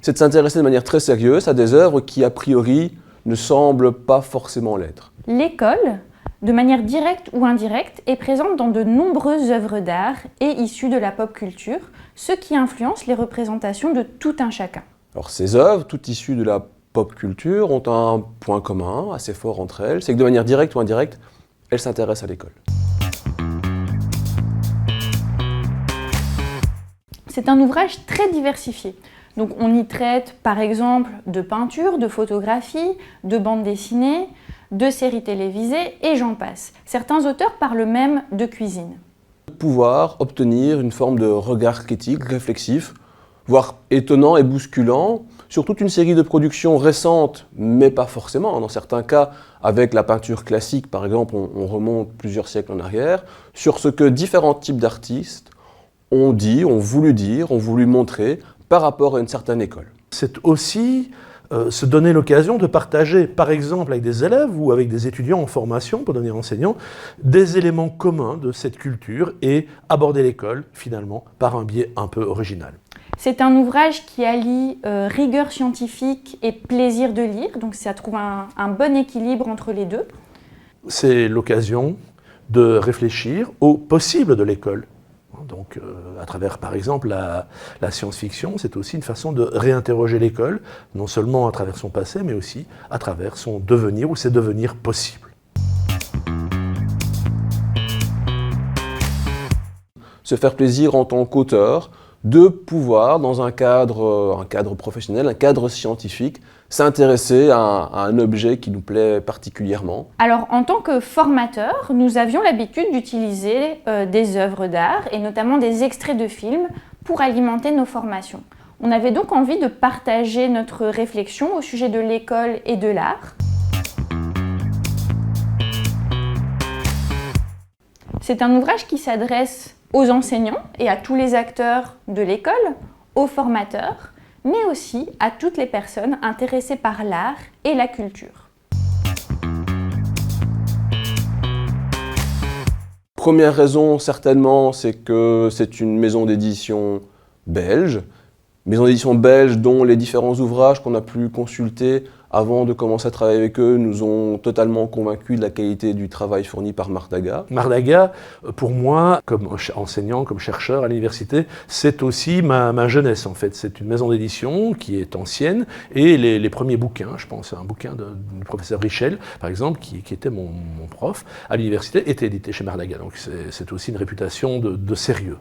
c'est de s'intéresser de manière très sérieuse à des œuvres qui, a priori, ne semblent pas forcément l'être. L'école, de manière directe ou indirecte, est présente dans de nombreuses œuvres d'art et issues de la pop culture, ce qui influence les représentations de tout un chacun. Alors ces œuvres, toutes issues de la pop culture, ont un point commun assez fort entre elles, c'est que de manière directe ou indirecte, elles s'intéressent à l'école. C'est un ouvrage très diversifié. Donc on y traite par exemple de peinture, de photographie, de bande dessinée, de séries télévisées et j'en passe. Certains auteurs parlent même de cuisine. Pouvoir obtenir une forme de regard critique, réflexif, voire étonnant et bousculant, sur toute une série de productions récentes, mais pas forcément. Dans certains cas, avec la peinture classique, par exemple, on remonte plusieurs siècles en arrière, sur ce que différents types d'artistes ont dit, ont voulu montrer par rapport à une certaine école. C'est aussi se donner l'occasion de partager, par exemple avec des élèves ou avec des étudiants en formation pour devenir enseignant, des éléments communs de cette culture et aborder l'école, finalement, par un biais un peu original. C'est un ouvrage qui allie rigueur scientifique et plaisir de lire, donc ça trouve un bon équilibre entre les deux. C'est l'occasion de réfléchir au possible de l'école. Donc, à travers, par exemple, la science-fiction, c'est aussi une façon de réinterroger l'école, non seulement à travers son passé, mais aussi à travers son devenir ou ses devenirs possibles. Se faire plaisir en tant qu'auteur, de pouvoir, dans un cadre professionnel, un cadre scientifique, s'intéresser à un objet qui nous plaît particulièrement. Alors, en tant que formateur, nous avions l'habitude d'utiliser des œuvres d'art et notamment des extraits de films pour alimenter nos formations. On avait donc envie de partager notre réflexion au sujet de l'école et de l'art. C'est un ouvrage qui s'adresse aux enseignants et à tous les acteurs de l'école, aux formateurs, mais aussi à toutes les personnes intéressées par l'art et la culture. Première raison, certainement, c'est que c'est une maison d'édition belge. Maison d'édition belge dont les différents ouvrages qu'on a pu consulter avant de commencer à travailler avec eux nous ont totalement convaincus de la qualité du travail fourni par Mardaga. Mardaga, pour moi, comme enseignant, comme chercheur à l'université, c'est aussi ma jeunesse en fait. C'est une maison d'édition qui est ancienne et les premiers bouquins, je pense à un bouquin du professeur Richel, par exemple, qui était mon prof à l'université, étaient édités chez Mardaga. Donc c'est aussi une réputation de sérieux.